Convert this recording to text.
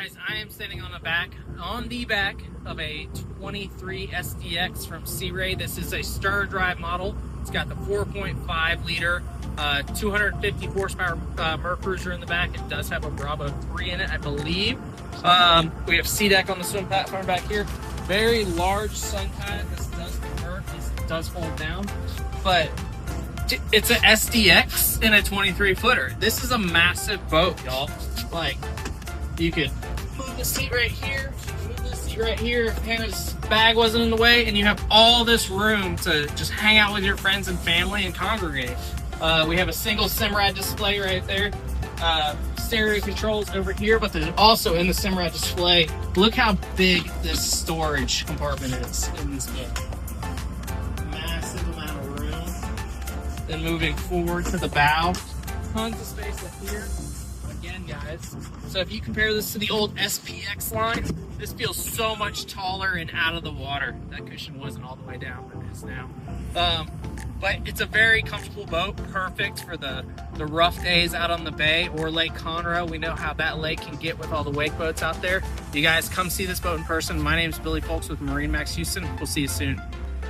guys, I am sitting on the back of a 23 SDX from Sea Ray. This is a stern drive model. It's got the 4.5 liter, 250 horsepower Mercruiser in the back. It does have a Bravo 3 in it, I believe. We have SDX on the swim platform back here. Very large sun pad. This does convert. This does fold down, but it's an SDX in a 23 footer. This is a massive boat, y'all. Like, you could move the seat right here, move the seat right here if Hannah's bag wasn't in the way, and you have all this room to just hang out with your friends and family and congregate. We have a single Simrad display right there. Stereo controls over here, but then also in the Simrad display, look how big this storage compartment is in this boat. Massive amount of room. Then moving forward to the bow, tons of space up here. Again, guys, so if you compare this to the old SPX line, this feels so much taller and out of the water. That cushion wasn't all the way down, but it is now. But it's a very comfortable boat, perfect for the rough days out on the bay or Lake Conroe. We know how that lake can get with all the wake boats out there. You guys come see this boat in person. My name is Billy Foulkes with MarineMax Houston. We'll see you soon.